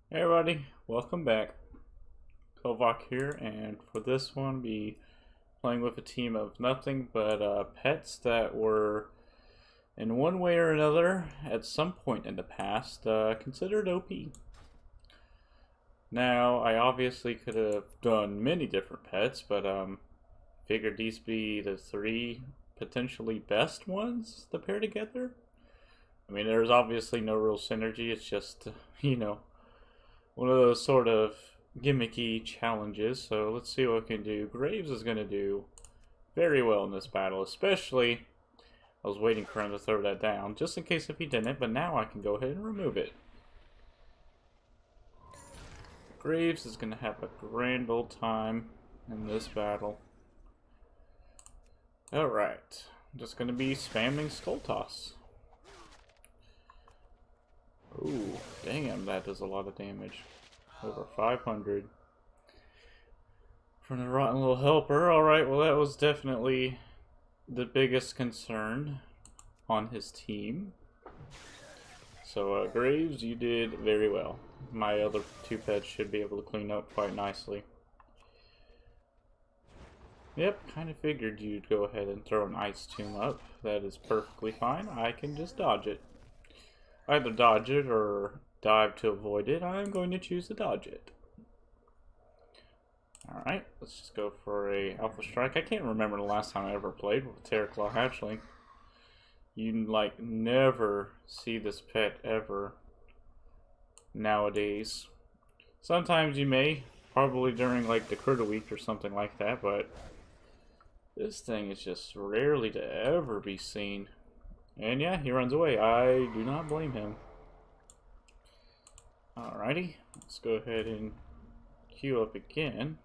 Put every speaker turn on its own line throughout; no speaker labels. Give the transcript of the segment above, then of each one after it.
Hey everybody, welcome back. Kovak here, and for this one, be playing with a team of nothing but pets that were, in one way or another, at some point in the past, considered OP. Now, I obviously could have done many different pets, but figured these be the three potentially best ones to pair together. I mean, there's obviously no real synergy. It's just, one of those sort of gimmicky challenges. So let's see what we can do. Graves is going to do very well in this battle, especially I was waiting for him to throw that down, just in case if he didn't, but now I can go ahead and remove it. Graves is going to have a grand old time in this battle. Alright, I'm just going to be spamming Skull Toss. Ooh, damn, that does a lot of damage. Over 500. From the Rotten Little Helper. Alright, well that was definitely the biggest concern on his team. So, Graves, you did very well. My other two pets should be able to clean up quite nicely. Yep, kind of figured you'd go ahead and throw an Ice Tomb up. That is perfectly fine. I can just dodge it. Either dodge it or dive to avoid it. I'm going to choose to dodge it. Alright, let's just go for a Alpha Strike. I can't remember the last time I ever played with Terraclaw Hatchling. You, like, never see this pet ever nowadays. Sometimes you may, probably during, like, the Critter Week or something like that, but this thing is just rarely to ever be seen. And yeah, he runs away. I do not blame him. Alrighty, let's go ahead and queue up again.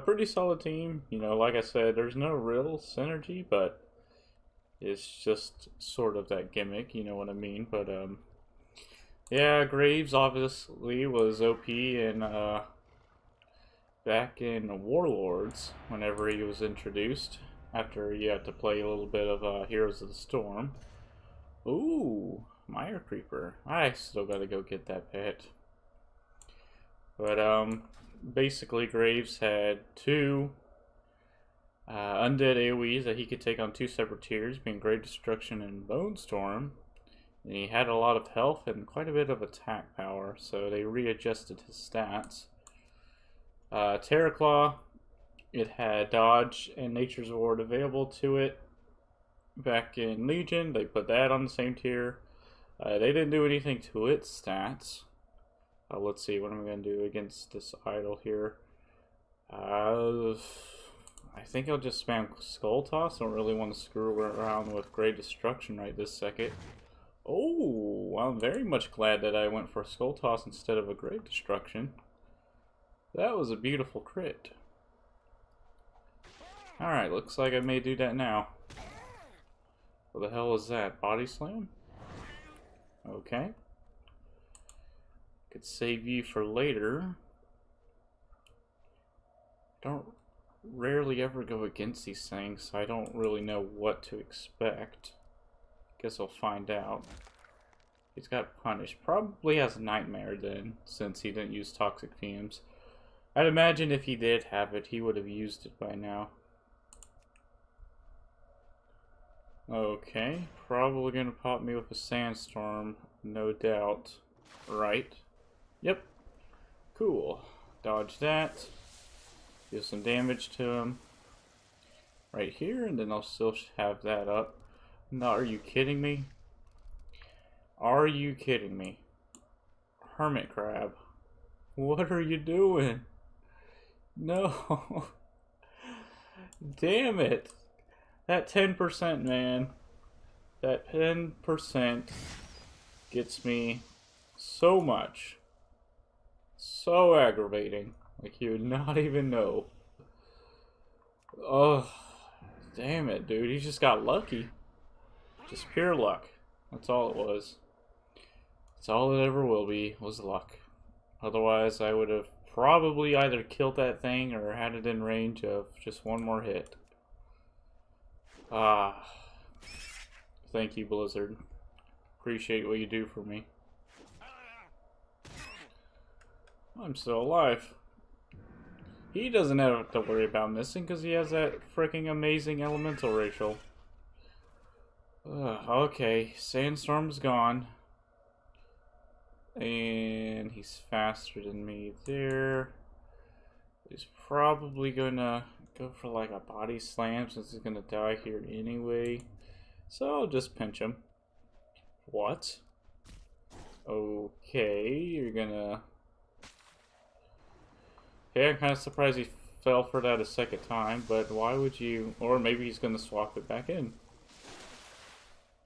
Pretty solid team. You know, like I said, there's no real synergy, but it's just sort of that gimmick, you know what I mean? But, yeah, Graves obviously was OP in, back in Warlords, whenever he was introduced, after you had to play a little bit of Heroes of the Storm. Ooh, Mire Creeper. I still gotta go get that pet. But, basically Graves had two undead AoEs that he could take on two separate tiers, being Grave Destruction and Bone Storm. And he had a lot of health and quite a bit of attack power, so they readjusted his stats. Terraclaw, it had dodge and Nature's Ward available to it. Back in Legion, they put that on the same tier. They didn't do anything to its stats. Let's see, what am I going to do against this idol here? I think I'll just spam Skull Toss. I don't really want to screw around with Grave Destruction right this second. Oh, I'm very much glad that I went for Skull Toss instead of a Grave Destruction. That was a beautiful crit. Alright, looks like I may do that now. What the hell is that? Body Slam? Okay. Could save you for later. Don't rarely ever go against these things, so I don't really know what to expect. Guess I'll find out. He's got Punish. Probably has Nightmare then, since he didn't use Toxic Fumes. I'd imagine if he did have it, he would have used it by now. Okay, probably gonna pop me with a Sandstorm, no doubt. Right. Yep. Cool. Dodge that. Do some damage to him. Right here, and then I'll still have that up. No, are you kidding me? Are you kidding me? Hermit Crab. What are you doing? No. Damn it. That 10%, man. That 10% gets me so much. So aggravating. Like you would not even know. Oh, damn it, dude. He just got lucky. Just pure luck. That's all it was. That's all it ever will be, was luck. Otherwise, I would have probably either killed that thing or had it in range of just one more hit. Ah. Thank you, Blizzard. Appreciate what you do for me. I'm still alive. He doesn't have to worry about missing because he has that freaking amazing elemental Rachel. Okay, Sandstorm's gone. And he's faster than me there. He's probably gonna go for like a body slam since he's gonna die here anyway. So I'll just pinch him. What? Okay, you're gonna... Okay, I'm kind of surprised he fell for that a second time, but why would you... Or maybe he's gonna swap it back in.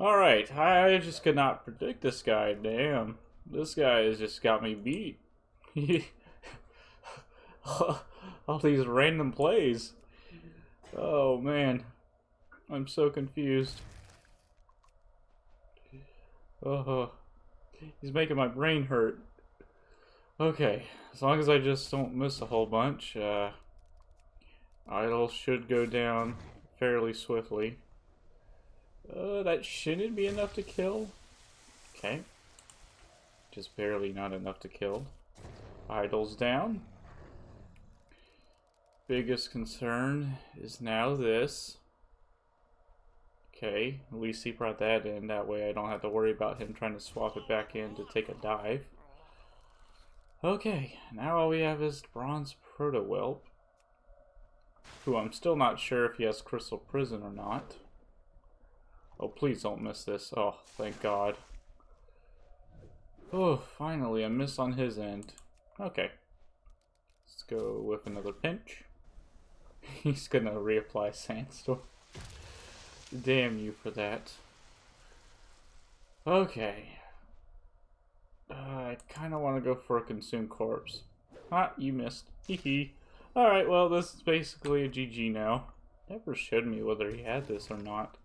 Alright, I just could not predict this guy, damn. This guy has just got me beat. All these random plays. Oh man, I'm so confused. Oh, he's making my brain hurt. Okay, as long as I just don't miss a whole bunch, Idol should go down fairly swiftly. That shouldn't be enough to kill. Okay. Just barely not enough to kill. Idol's down. Biggest concern is now this. Okay, at least he brought that in. That way I don't have to worry about him trying to swap it back in to take a dive. Okay, now all we have is Bronze Proto-Whelp, who I'm still not sure if he has Crystal Prison or not. Oh, please don't miss this. Oh, thank God. Oh, finally, a miss on his end. Okay. Let's go with another pinch. He's gonna reapply Sandstorm. Damn you for that. Okay. I kind of want to go for a Consumed Corpse. Ah, you missed. Hehe. Alright, well, this is basically a GG now. Never showed me whether he had this or not.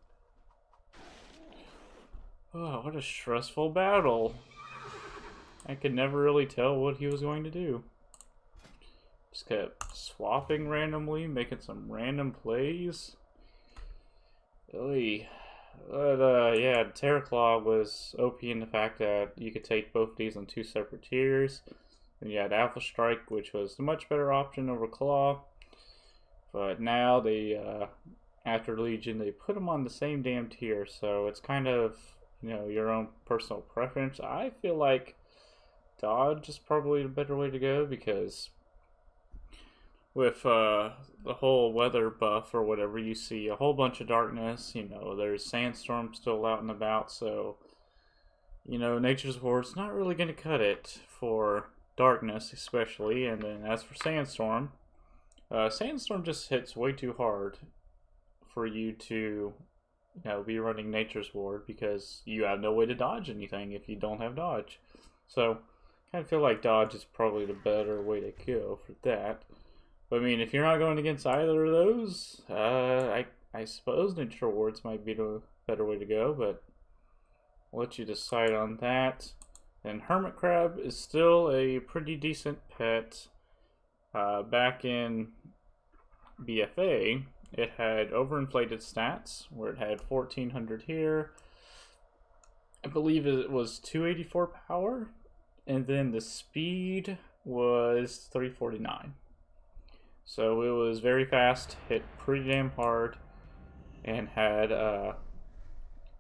Oh, what a stressful battle. I could never really tell what he was going to do. Just kept swapping randomly, making some random plays. Really. But, yeah, Terraclaw was OP in the fact that you could take both of these on two separate tiers. Then you had Alpha Strike, which was the much better option over Claw. But now they, after Legion, they put them on the same damn tier, so it's kind of, you know, your own personal preference. I feel like Dodge is probably the better way to go because with the whole weather buff or whatever, you see a whole bunch of darkness. You know, there's Sandstorm still out and about, so you know, Nature's Ward's not really going to cut it for darkness, especially. And then as for Sandstorm, Sandstorm just hits way too hard for you to, you know, be running Nature's Ward because you have no way to dodge anything if you don't have dodge. So I kind of feel like dodge is probably the better way to go for that. But I mean, if you're not going against either of those, I suppose Nature Wards might be the better way to go, but I'll let you decide on that. And Hermit Crab is still a pretty decent pet. Back in BFA, it had overinflated stats, where it had 1400 here. I believe it was 284 power, and then the speed was 349. So it was very fast, hit pretty damn hard, and had a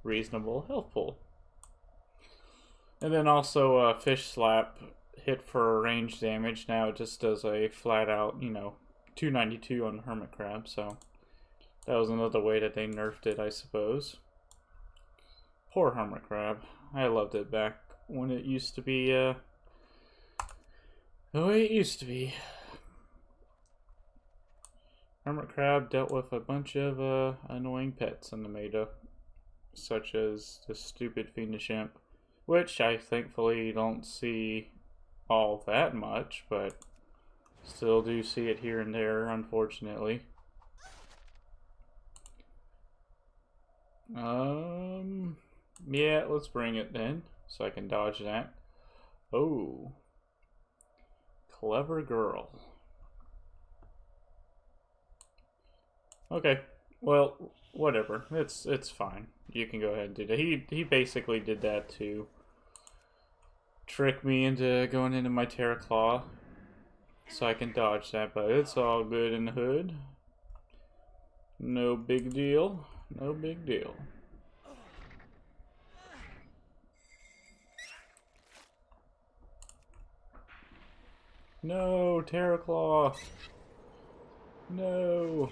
reasonable health pool. And then also Fish Slap hit for range damage. Now it just does a flat out, you know, 292 on the Hermit Crab. So that was another way that they nerfed it, I suppose. Poor Hermit Crab. I loved it back when it used to be the way it used to be. Hermit Crab dealt with a bunch of annoying pets in the meta, such as the stupid Fiendish Imp, which I thankfully don't see all that much, but still do see it here and there, unfortunately. Yeah, let's bring it then, so I can dodge that. Oh, clever girl. Okay, well, whatever. It's fine. You can go ahead and do that. He basically did that to trick me into going into my Terraclaw. so I can dodge that, but it's all good in the hood. No big deal. No big deal. No, Terraclaw. No.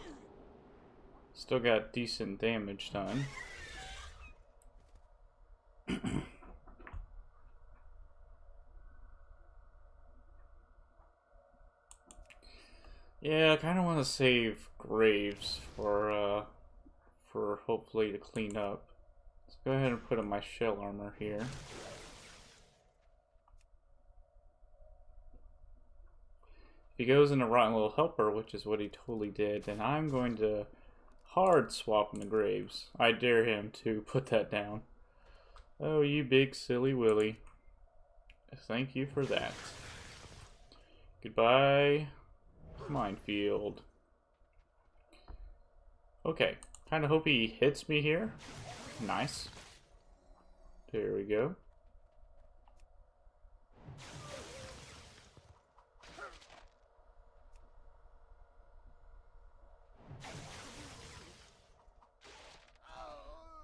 Still got decent damage done. Yeah, I kind of want to save Graves for hopefully to clean up. Let's go ahead and put on my shell armor here. If he goes in a rotten little helper, which is what he totally did, then I'm going to hard swap him to Graves. I dare him to put that down. Oh, you big silly Willy. Thank you for that. Goodbye, minefield. Okay, kind of hope he hits me here. Nice. There we go.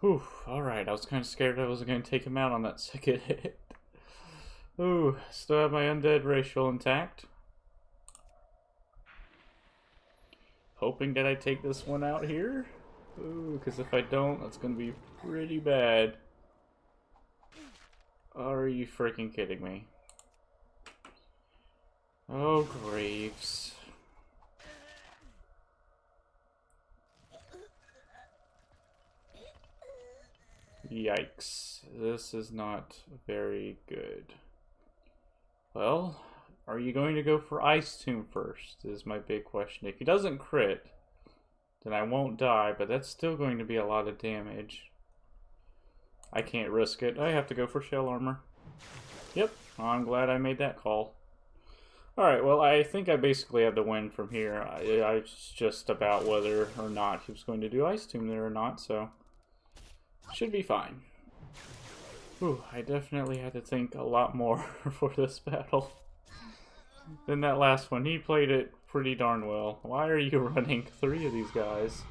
Whew, alright, I was kind of scared I wasn't going to take him out on that second hit. Ooh, still have my undead racial intact. Hoping that I take this one out here. Ooh, because if I don't, that's going to be pretty bad. Are you freaking kidding me? Oh, Graves. Yikes. This is not very good. Well, are you going to go for Ice Tomb first, is my big question. If he doesn't crit, then I won't die, but that's still going to be a lot of damage. I can't risk it. I have to go for shell armor. Yep, I'm glad I made that call. Alright, well, I think I basically have to win from here. I was just about whether or not he was going to do Ice Tomb there or not, so should be fine. Whew, I definitely had to think a lot more for this battle than that last one. He played it pretty darn well. Why are you running 3 of these guys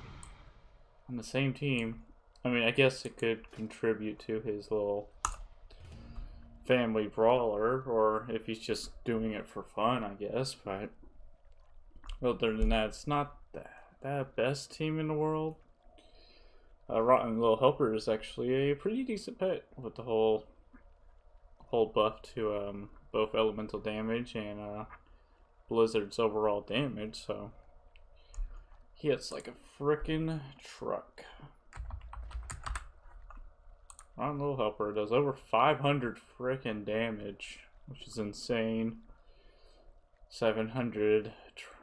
on the same team? I mean, I guess it could contribute to his little family brawler, or if he's just doing it for fun, I guess, but other than that, it's not that best team in the world. Rotten Little Helper is actually a pretty decent pet with the whole buff to both elemental damage and Blizzard's overall damage, so he hits like a frickin' truck. Rotten Little Helper does over 500 frickin' damage, which is insane. 700,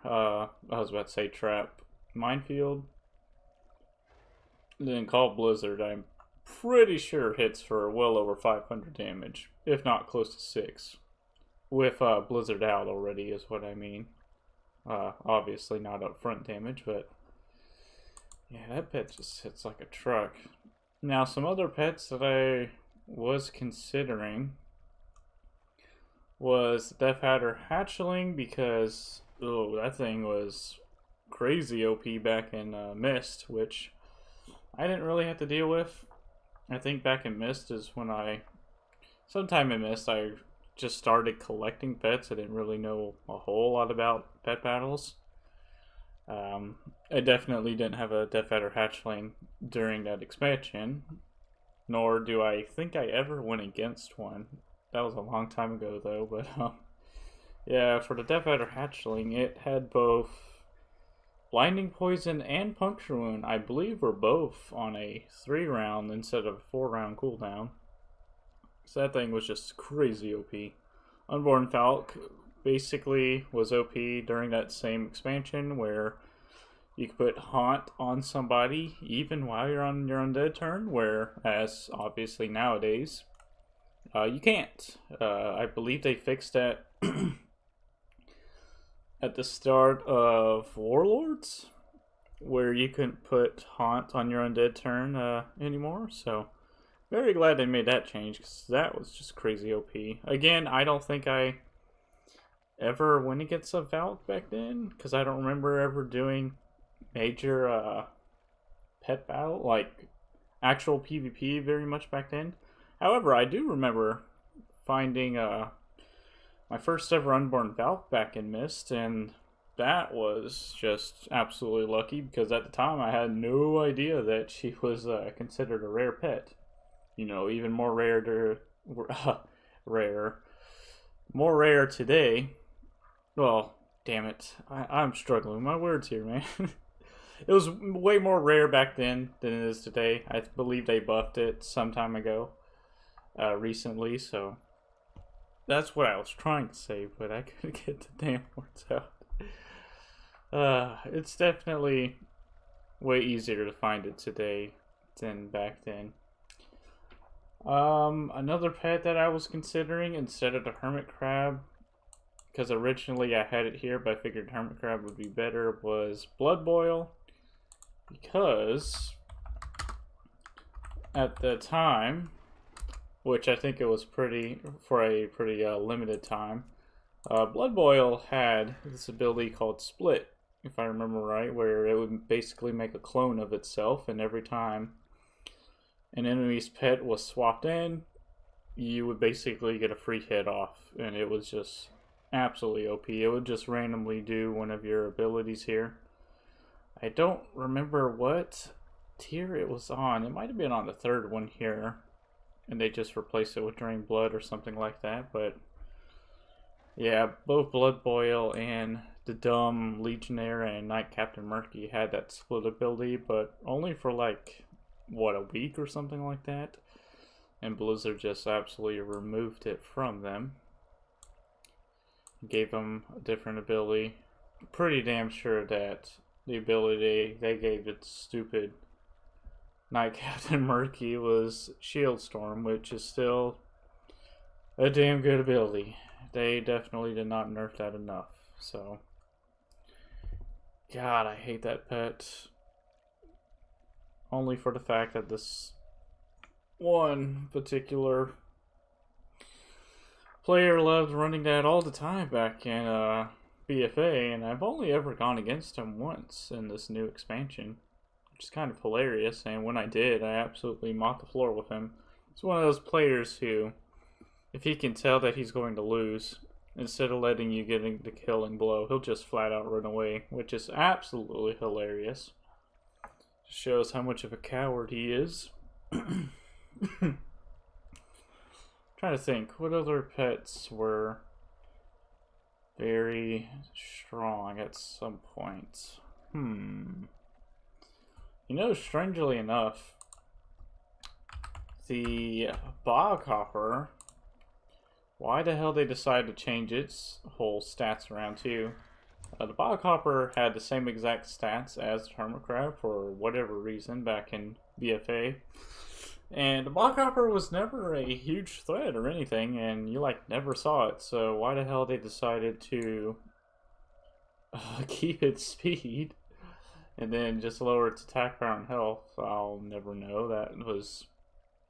I was about to say trap. Minefield. Then Call Blizzard, I'm pretty sure hits for well over 500 damage, if not close to 6. With Blizzard out already is what I mean. Obviously not upfront damage, but yeah, that pet just hits like a truck. Now, some other pets that I was considering was the Death Adder Hatchling, because that thing was crazy OP back in Mist, which I didn't really have to deal with. I think back in Mist is when sometime in Mist, I just started collecting pets. I didn't really know a whole lot about pet battles. I definitely didn't have a Death Adder Hatchling during that expansion, nor do I think I ever went against one. That was a long time ago, though, but yeah, for the Death Adder Hatchling, it had both Blinding Poison and Puncture Wound, I believe, were both on a 3-round instead of a 4-round cooldown. So that thing was just crazy OP. Unborn Falk basically was OP during that same expansion where you could put Haunt on somebody even while you're on your undead turn, whereas obviously nowadays you can't. I believe they fixed that at the start of Warlords, where you couldn't put Haunt on your undead turn anymore, so very glad they made that change, because that was just crazy OP. Again, I don't think I ever went against a Valk back then, because I don't remember ever doing major pet battle, like actual PvP very much back then. However, I do remember finding my first ever unborn Valk back in Mist, and that was just absolutely lucky because at the time I had no idea that she was considered a rare pet. You know, even more rare to rare, more rare today. Well, damn it, I'm struggling with my words here, man. It was way more rare back then than it is today. I believe they buffed it some time ago, recently, so that's what I was trying to say, but I couldn't get the damn words out. It's definitely way easier to find it today than back then. Another pet that I was considering instead of the hermit crab, because originally I had it here, but I figured hermit crab would be better, was blood boil. Because at the time, which I think it was for a pretty limited time, Blood Boil had this ability called Split, if I remember right, where it would basically make a clone of itself, and every time an enemy's pet was swapped in, you would basically get a free hit off, and it was just absolutely OP. It would just randomly do one of your abilities here. I don't remember what tier it was on. It might have been on the third one here, and they just replaced it with Drain Blood or something like that, but yeah, both Blood Boil and the dumb Legionnaire and Knight Captain Murky had that split ability, but only for like, what, a week or something like that? And Blizzard just absolutely removed it from them. Gave them a different ability. Pretty damn sure that the ability they gave its stupid Knight Captain Murky was Shield Storm, which is still a damn good ability. They definitely did not nerf that enough, so God, I hate that pet. Only for the fact that this one particular player loved running that all the time back in BFA, and I've only ever gone against him once in this new expansion, which is kind of hilarious, and when I did, I absolutely mopped the floor with him. It's one of those players who, if he can tell that he's going to lose, instead of letting you get the killing blow, he'll just flat out run away, which is absolutely hilarious. Just shows how much of a coward he is. Trying to think, what other pets were very strong at some point? You know, strangely enough, the Bog Hopper, why the hell they decided to change its whole stats around too? The Bog Hopper had the same exact stats as the Hermit Crab for whatever reason back in BFA. And the Bog Hopper was never a huge threat or anything, and you like never saw it, so why the hell they decided to keep its speed and then just lower its attack power and health, I'll never know. That was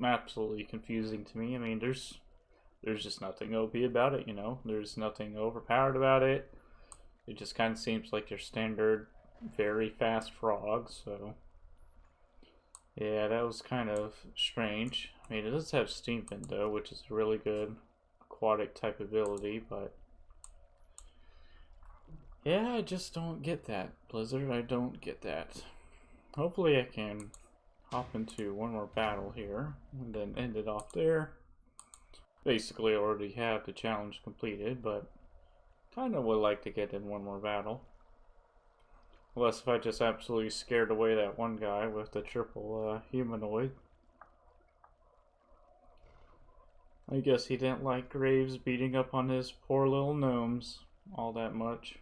absolutely confusing to me. I mean, there's just nothing OP about it, you know? There's nothing overpowered about it. It just kind of seems like your standard very fast frog, so yeah, that was kind of strange. I mean, it does have Steam Vent though, which is a really good aquatic type ability, but yeah, I just don't get that, Blizzard. I don't get that. Hopefully I can hop into one more battle here and then end it off there. Basically, I already have the challenge completed, but kind of would like to get in one more battle. Unless if I just absolutely scared away that one guy with the triple humanoid. I guess he didn't like Graves beating up on his poor little gnomes all that much.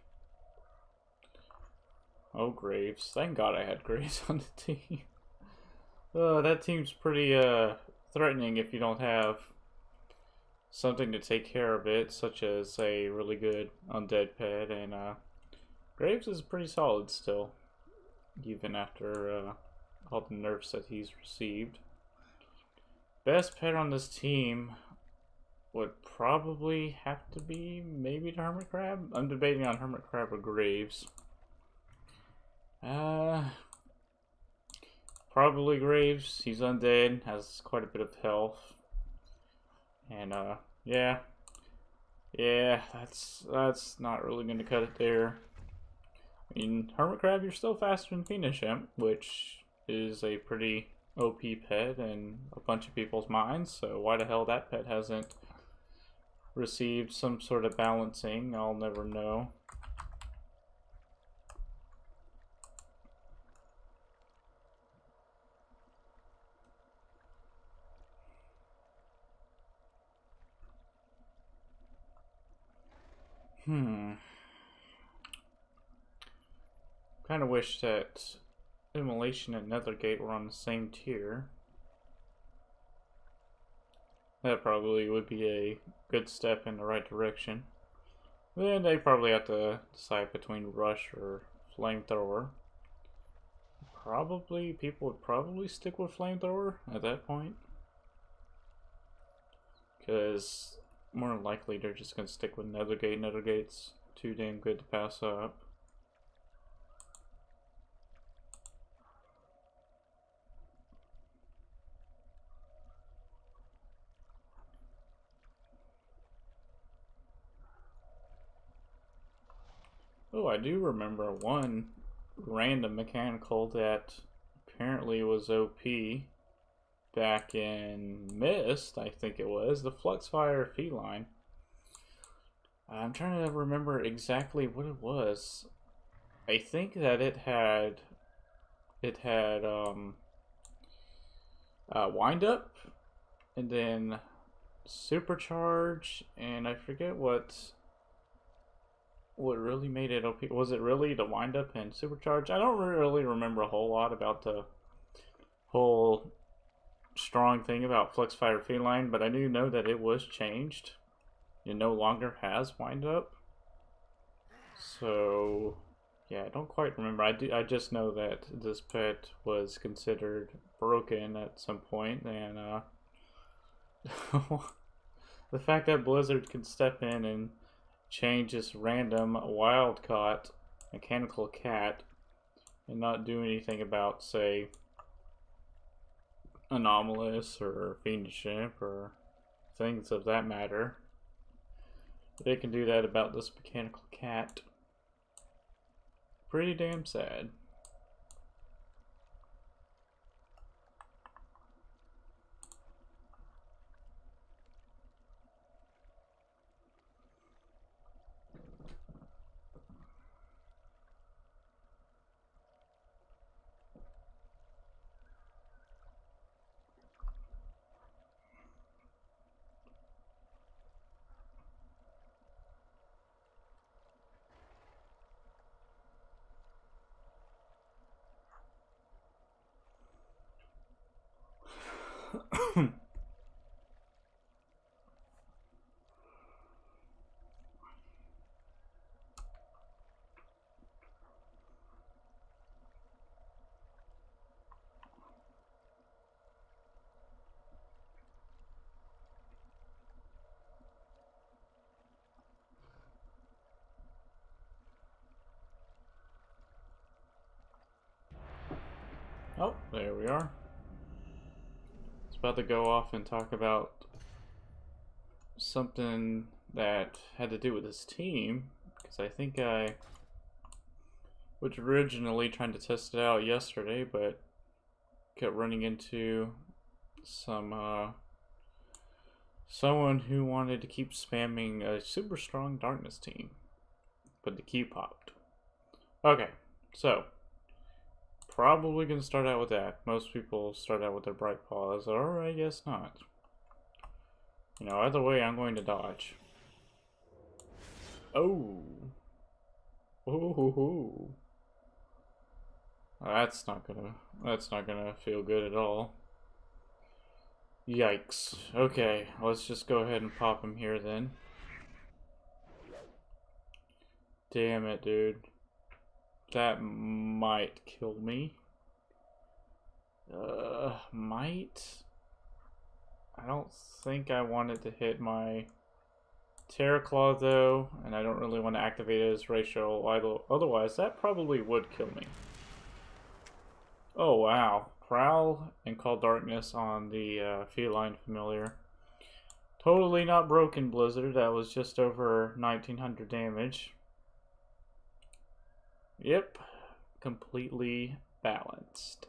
Oh, Graves. Thank God I had Graves on the team. That team's pretty threatening if you don't have something to take care of it, such as a really good undead pet, and Graves is pretty solid still, even after all the nerfs that he's received. Best pet on this team, would probably have to be maybe the Hermit Crab. I'm debating on Hermit Crab or Graves. Probably Graves. He's undead, has quite a bit of health. And yeah. Yeah, that's not really gonna cut it there. I mean, Hermit Crab, you're still faster than Phoenix Imp, which is a pretty OP pet in a bunch of people's minds, so why the hell that pet hasn't received some sort of balancing, I'll never know. Kind of wish that Immolation and Nethergate were on the same tier. That probably would be a good step in the right direction. Then they probably have to decide between Rush or Flamethrower. Probably, people would probably stick with Flamethrower at that point. Because more than likely they're just going to stick with Nethergate. Nethergate's too damn good to pass up. Oh, I do remember one random mechanical that apparently was OP back in Mist, I think it was, the Fluxfire Feline. I'm trying to remember exactly what it was. I think that it had Wind Up, and then Supercharge, and I forget what really made it OP. Was it really the Wind Up and Supercharge? I don't really remember a whole lot about the whole strong thing about Fluxfire Feline, but I do know that it was changed. It no longer has Wind Up. So yeah, I don't quite remember. I just know that this pet was considered broken at some point, and the fact that Blizzard can step in and change this random wild caught mechanical cat and not do anything about, say, Anomalous or Fiendish Imp or things of that matter. They can do that about this mechanical cat. Pretty damn sad. Oh, there we are. It's about to go off and talk about something that had to do with his team, because I think I was originally trying to test it out yesterday, but kept running into some someone who wanted to keep spamming a super strong darkness team, but the key popped. Okay, so probably gonna start out with that. Most people start out with their bright paws, or I guess not. You know, either way, I'm going to dodge. Oh. Ooh. That's not gonna feel good at all. Yikes. Okay, let's just go ahead and pop him here then. Damn it, dude. That might kill me. Might? I don't think I wanted to hit my Terra Claw though, and I don't really want to activate it as racial idol. Otherwise, that probably would kill me. Oh wow. Prowl and Call Darkness on the Feline Familiar. Totally not broken, Blizzard. That was just over 1900 damage. Yep. Completely balanced.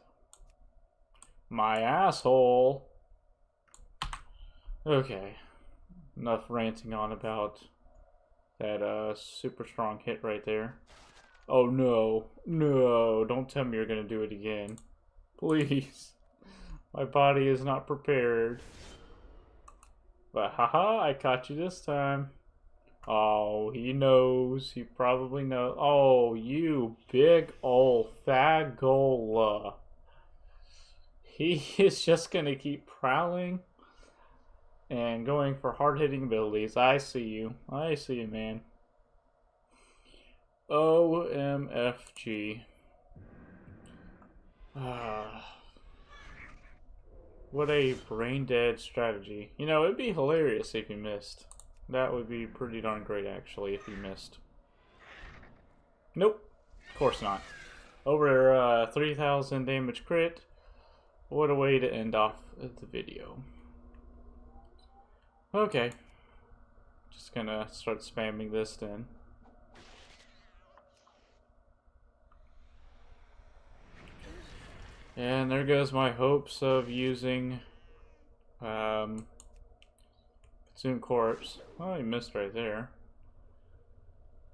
My asshole. Okay. Enough ranting on about that super strong hit right there. Oh no. No. Don't tell me you're gonna do it again. Please. My body is not prepared. But haha, I caught you this time. Oh, he knows. He probably knows. Oh, you big old fagola. He is just gonna keep prowling and going for hard-hitting abilities. I see you. I see you, man. OMFG. What a brain-dead strategy. You know, it'd be hilarious if he missed. That would be pretty darn great, actually, if he missed. Nope. Of course not. Over 3,000 damage crit. What a way to end off the video. Okay. Just gonna start spamming this then. And there goes my hopes of using Consume Corpse. Oh, he missed right there.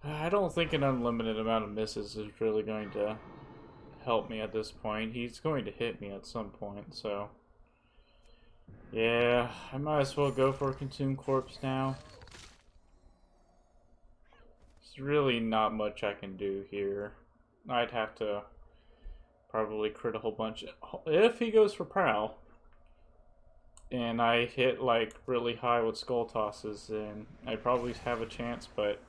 I don't think an unlimited amount of misses is really going to help me at this point. He's going to hit me at some point, so... yeah, I might as well go for a Consume Corpse now. There's really not much I can do here. I'd have to probably crit a whole bunch. If he goes for Prowl, and I hit like really high with Skull Tosses, then I probably have a chance, but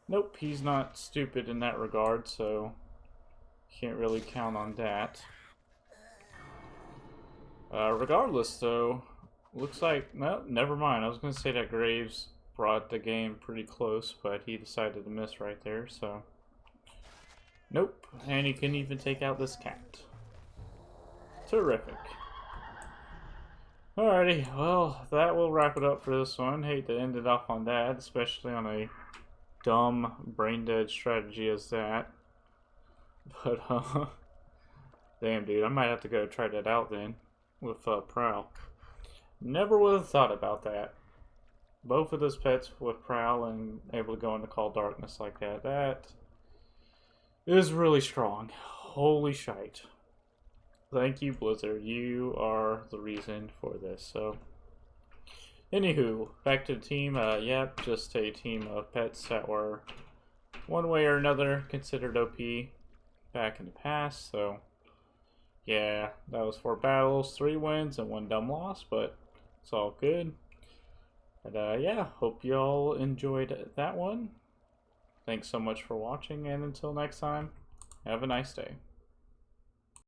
nope, he's not stupid in that regard, so can't really count on that. Regardless though, looks like, no, never mind. I was going to say that Graves brought the game pretty close, but he decided to miss right there, so nope, and he couldn't even take out this cat. Terrific. Alrighty, well, that will wrap it up for this one. Hate to end it off on that, especially on a dumb, brain-dead strategy as that. But, damn, dude, I might have to go try that out then with Prowl. Never would have thought about that. Both of those pets with Prowl and able to go into Call Darkness like that. That is really strong. Holy shite. Thank you, Blizzard. You are the reason for this. So, anywho, back to the team. Yep, just a team of pets that were one way or another considered OP back in the past. So, yeah, that was 4 battles, 3 wins, and 1 dumb loss, but it's all good. But yeah, hope y'all enjoyed that one. Thanks so much for watching, and until next time, have a nice day.